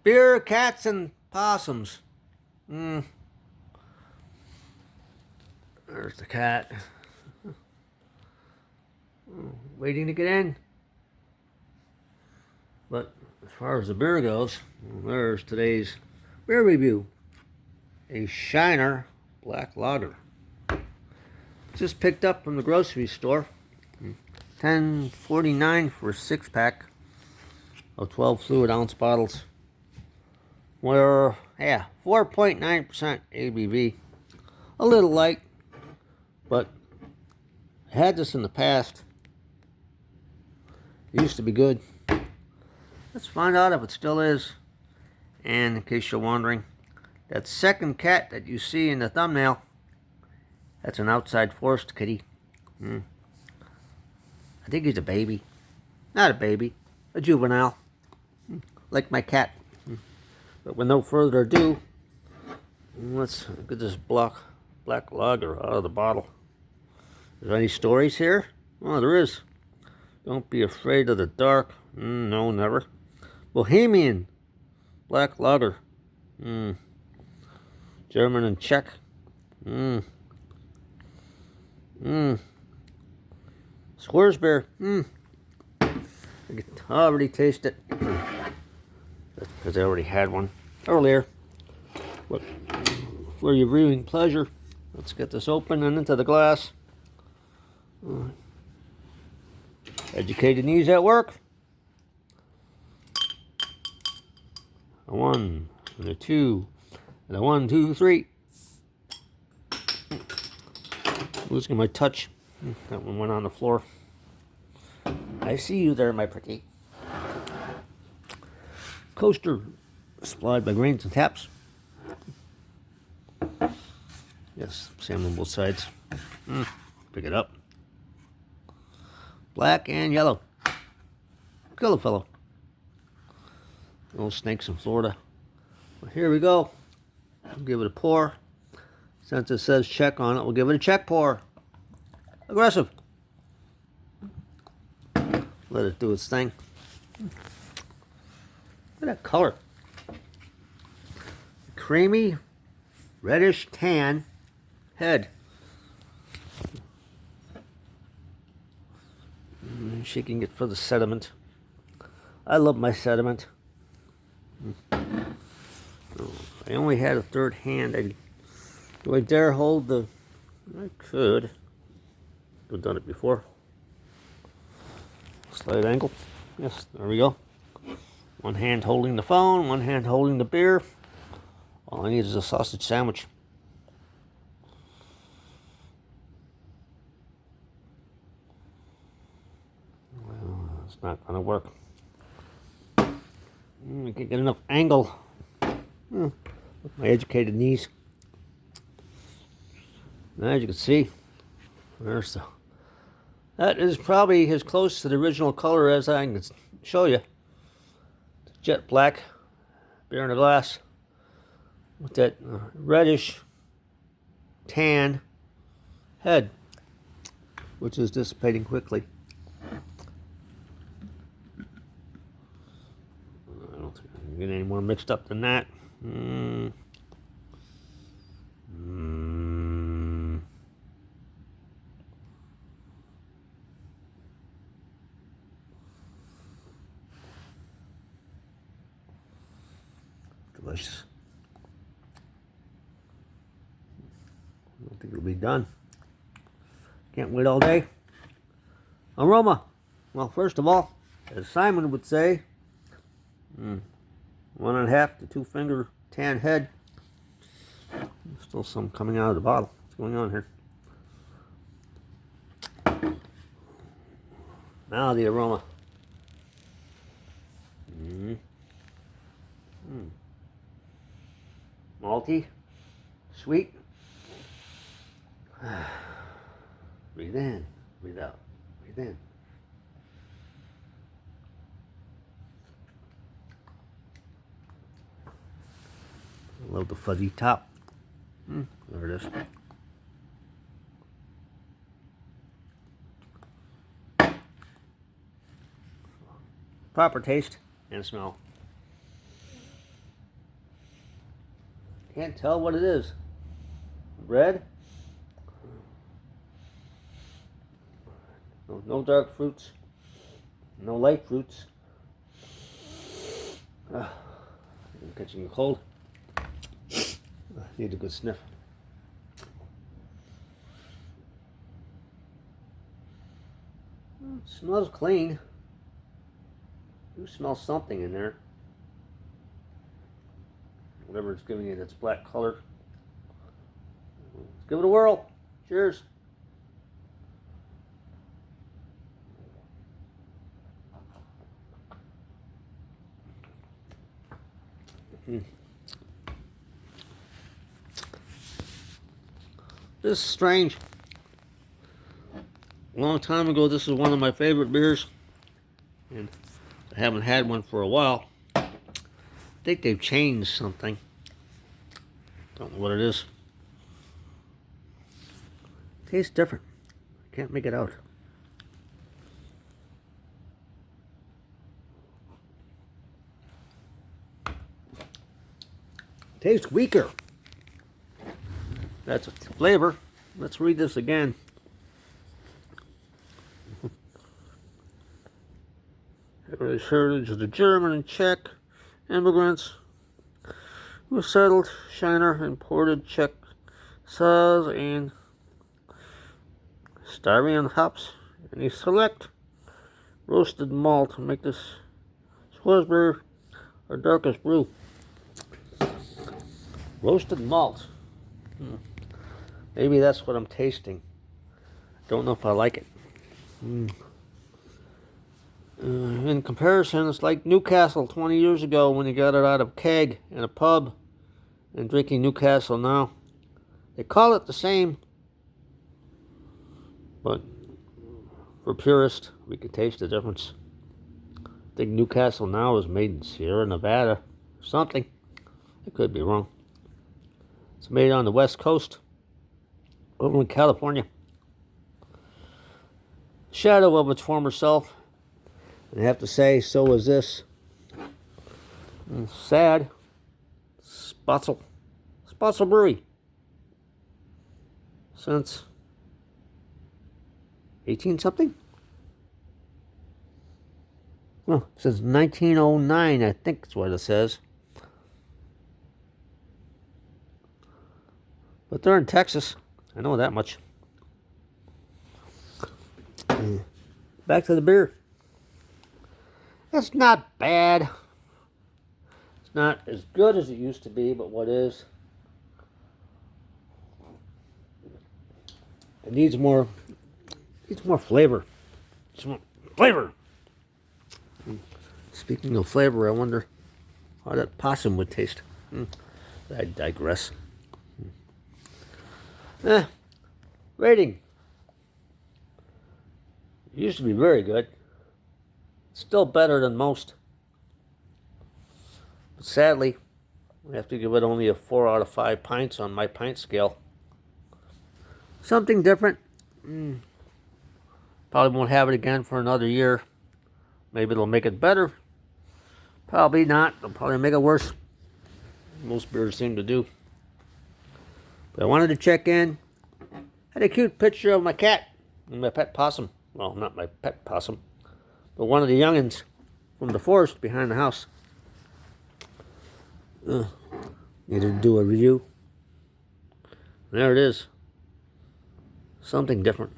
Beer, cats, and possums. There's the cat. Waiting to get in. But as far as the beer goes, there's today's beer review. A Shiner Black Lager. Just picked up from the grocery store. $10.49 for a 6-pack of 12 fluid ounce bottles. Where, 4.9% ABV. A little light, but I had this in the past. It used to be good. Let's find out if it still is. And in case you're wondering, that second cat that you see in the thumbnail, that's an outside forest kitty. I think he's a baby. Not a baby, a juvenile. Like my cat. But with no further ado, let's get this black lager out of the bottle. Is there any stories here? Oh, there is. Don't be afraid of the dark. No, never. Bohemian Black Lager. German and Czech. Squares beer. I can already taste it. That's because I already had one earlier. But for your viewing pleasure, let's get this open and into the glass. Educated knees at work. A 1 and a 2 and a 1, 2, 3. Losing my touch. That one went on the floor. I see you there, my pretty. Coaster supplied by Grains and Taps. Yes, same on both sides. Pick it up. Black and yellow. Kill a fellow. Little snakes in Florida. Well, here we go. We'll give it a pour. Since it says check on it, we'll give it a check pour. Aggressive. Let it do its thing. Look at that color. Creamy, reddish tan head. Shaking it for the sediment. I love my sediment. I only had a third hand. Do I dare hold the... I could. I've done it before. Slight angle. Yes, there we go. One hand holding the phone, one hand holding the beer. All I need is a sausage sandwich. Well, it's not going to work. I can't get enough angle. With my educated knees. As you can see, there's the... That is probably as close to the original color as I can show you. It's jet black beer in a glass with that reddish tan head, which is dissipating quickly. I don't think I can get any more mixed up than that. Delicious. I don't think it'll be done. Can't wait all day. Aroma. Well, first of all, as Simon would say, 1.5 to 2 finger tan head. Still some coming out of the bottle. What's going on here? Now the aroma. Malty, sweet. Breathe in, breathe out, breathe in. Love the fuzzy top. There it is. Proper taste and smell. Can't tell what it is. Red. No dark fruits. No light fruits. I'm catching a cold. Need a good sniff. It smells clean. You smell something in there. Whatever it's giving it its black color. Let's give it a whirl. Cheers. This is strange. A long time ago, this is one of my favorite beers, and I haven't had one for a while. I think they've changed something. Don't know what it is. Tastes different. Can't make it out. Tastes weaker. That's a flavor. Let's read this again. Heritage of the German and Czech immigrants who settled Shiner imported Czech saws and Styrian hops and a select roasted malt to make this Swansbury our darkest brew. Roasted malt. Maybe that's what I'm tasting. Don't know if I like it. In comparison, it's like Newcastle 20 years ago when you got it out of keg in a pub and drinking Newcastle now. They call it the same, but for purists, we can taste the difference. I think Newcastle now is made in Sierra Nevada or something. I could be wrong. It's made on the West Coast, over in California. Shadow of its former self. And I have to say, so is this. Sad. Spotzel Brewery. Since 18 something? Well, since 1909, I think that's what it says. But they're in Texas. I know that much. Back to the beer. It's not bad. It's not as good as it used to be, but what is? It needs more flavor. Some more flavor. Speaking of flavor, I wonder how that possum would taste. I digress. Rating. It used to be very good. Still better than most. But sadly, I have to give it only a 4 out of 5 pints on my pint scale. Something different. Probably won't have it again for another year. Maybe it'll make it better. Probably not. It'll probably make it worse. Most beers seem to do. But I wanted to check in. Had a cute picture of my cat and my pet possum. Well, not my pet possum, but one of the youngins from the forest behind the house. Needed to do a review. There it is. Something different.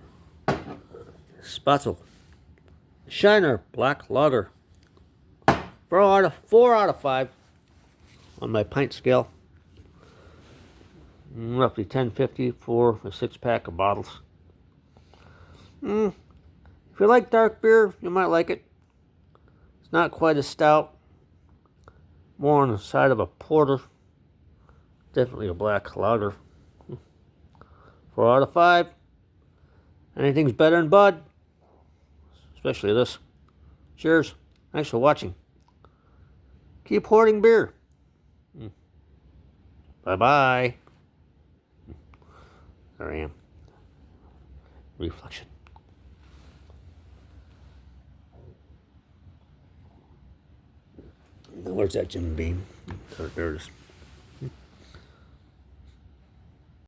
Spotzel Shiner Black Lager. 4 out of 5 on my pint scale. Roughly $10.50 for a 6-pack of bottles. If you like dark beer, you might like it. It's not quite as stout. More on the side of a porter. Definitely a black lager. 4 out of 5. Anything's better than Bud. Especially this. Cheers. Thanks for watching. Keep hoarding beer. Bye-bye. There I am. Reflection. Now, where's that Jim Beam? There it is.